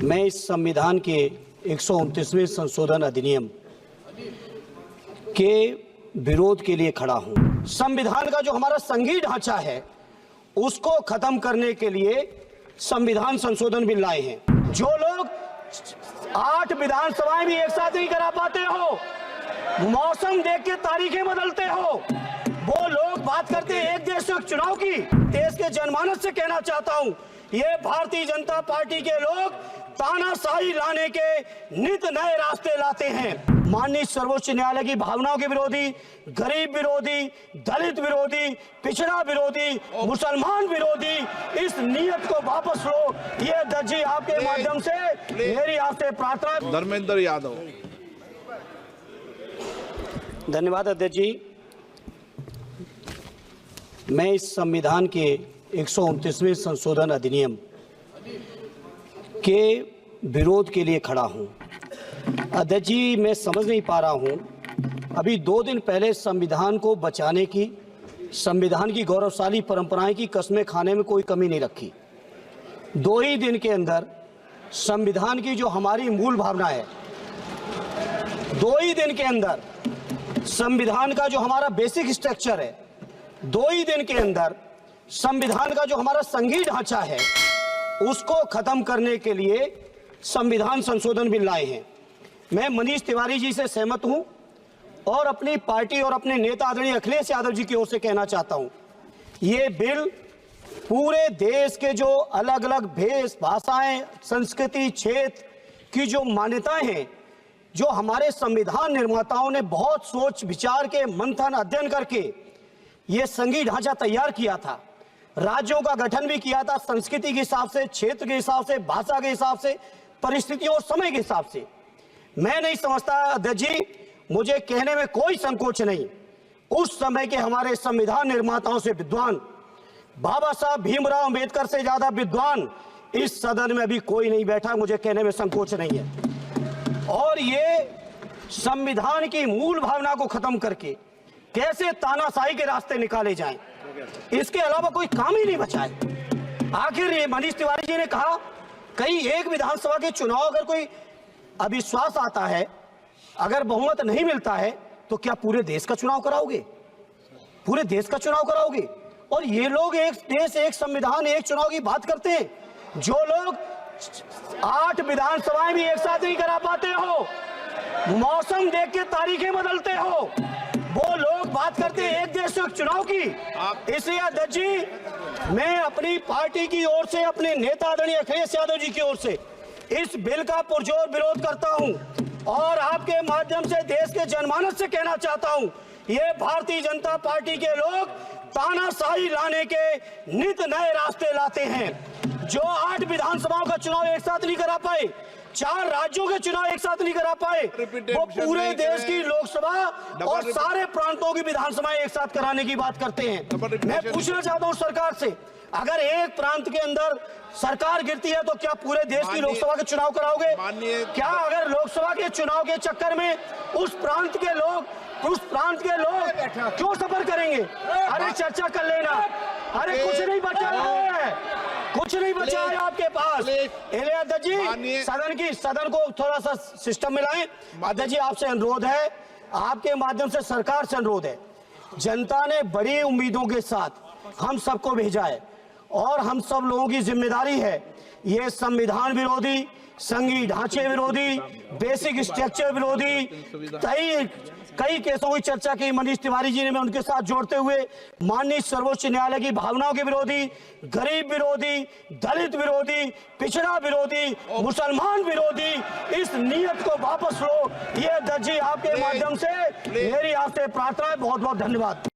मैं इस संविधान के 129वें संशोधन अधिनियम के विरोध के लिए खड़ा हूं। संविधान का जो हमारा संघीय ढांचा है उसको खत्म करने के लिए संविधान संशोधन बिल लाए हैं। जो लोग 8 विधानसभाएं भी एक साथ नहीं करा पाते हो, मौसम देख के तारीखें बदलते हो, वो लोग बात करते हैं एक देश एक चुनाव की। देश के जनमानस से कहना चाहता हूं, ये भारतीय जनता पार्टी के लोग तानाशाही लाने के नित नए रास्ते लाते हैं। माननीय सर्वोच्च न्यायालय की भावनाओं के विरोधी, गरीब विरोधी, दलित विरोधी, पिछड़ा विरोधी, मुसलमान विरोधी इस नियत को वापस लो। ये अध्यक्ष जी आपके माध्यम से मेरी आपसे प्रार्थना। धर्मेंद्र यादव। धन्यवाद अध्यक्ष जी। मैं इस संविधान के 129वें संशोधन अधिनियम के विरोध के लिए खड़ा हूं। अध्यक्ष जी, मैं समझ नहीं पा रहा हूं, अभी 2 दिन पहले संविधान को बचाने की, संविधान की गौरवशाली परंपराएं की कस्में खाने में कोई कमी नहीं रखी। 2 ही दिन के अंदर संविधान की जो हमारी मूल भावना है, 2 ही दिन के अंदर संविधान का जो हमारा बेसिक स्ट्रक्चर है, 2 ही दिन के अंदर संविधान का जो हमारा संघीय ढांचा है उसको खत्म करने के लिए संविधान संशोधन बिल लाए हैं। मैं मनीष तिवारी जी से सहमत हूं और अपनी पार्टी और अपने नेता आदरणीय अखिलेश यादव जी की ओर से कहना चाहता हूं, ये बिल पूरे देश के जो अलग अलग भेष, भाषाएं, संस्कृति, क्षेत्र की जो मान्यताएं हैं, जो हमारे संविधान निर्माताओं ने बहुत सोच विचार के मंथन अध्ययन करके ये संघीय ढांचा तैयार किया था, राज्यों का गठन भी किया था, संस्कृति के हिसाब से, क्षेत्र के हिसाब से, भाषा के हिसाब से, परिस्थितियों और समय के हिसाब से। मैं नहीं समझता अध्यक्ष जी, मुझे कहने में कोई संकोच नहीं, उस समय के हमारे संविधान निर्माताओं से विद्वान, बाबा साहब भीमराव अंबेडकर से ज्यादा विद्वान इस सदन में अभी कोई नहीं बैठा, मुझे कहने में संकोच नहीं है। और ये संविधान की मूल भावना को खत्म करके कैसे तानाशाही के रास्ते निकाले जाएं, इसके अलावा कोई काम ही नहीं बचा है। आखिर ये मनीष तिवारी जी ने कहा, कहीं एक विधानसभा के चुनाव अगर कोई अविश्वास आता है, अगर बहुमत नहीं मिलता है, तो क्या पूरे देश का चुनाव कराओगे? पूरे देश का चुनाव कराओगे? और ये लोग एक देश, एक संविधान, एक चुनाव की बात करते हैं। जो लोग 8 विधानसभाएं भी एक साथ नहीं करा पाते हो, मौसम देख के तारीखें बदलते हो, वो लोग बात करते हैं एक देश एक चुनाव की। इसलिए अध्यक्ष जी, मैं अपनी पार्टी की ओर से, अपने नेता आदरणीय अखिलेश यादव जी की ओर से इस बिल का पुरजोर विरोध करता हूं और आपके माध्यम से देश के जनमानस से कहना चाहता हूं, ये भारतीय जनता पार्टी के लोग तानाशाही लाने के नित नए रास्ते लाते हैं। जो 8 विधानसभाओं का चुनाव एक साथ नहीं करा पाए, 4 राज्यों के चुनाव एक साथ नहीं करा पाए, वो पूरे देश की लोकसभा और सारे प्रांतों की विधानसभाएं एक साथ कराने की बात करते हैं। मैं पूछना चाहता हूं सरकार से, अगर एक प्रांत के अंदर सरकार गिरती है तो क्या पूरे देश की लोकसभा के चुनाव कराओगे? क्या अगर लोकसभा के चुनाव के चक्कर में उस प्रांत के लोग क्यों सफर करेंगे? अरे चर्चा कर लेना। अरे कुछ नहीं बचा है, कुछ नहीं बचा है आपके पास। अध्यक्ष जी, सदन को थोड़ा सा सिस्टम में लाएं। अध्यक्ष जी, आपसे अनुरोध है, आपके माध्यम से सरकार से अनुरोध है, जनता ने बड़ी उम्मीदों के साथ हम सबको भेजा है और हम सब लोगों की जिम्मेदारी है ये संविधान विरोधी, संघीय ढांचे विरोधी, बेसिक स्ट्रक्चर विरोधी कई केसों की चर्चा की मनीष तिवारी जी ने, मैं उनके साथ जोड़ते हुए माननीय सर्वोच्च न्यायालय की भावनाओं के विरोधी, गरीब विरोधी, दलित विरोधी, पिछड़ा विरोधी, मुसलमान विरोधी इस नियत को वापस लो। ये अध्यक्ष जी आपके माध्यम से मेरी आपसे प्रार्थना है। बहुत बहुत धन्यवाद।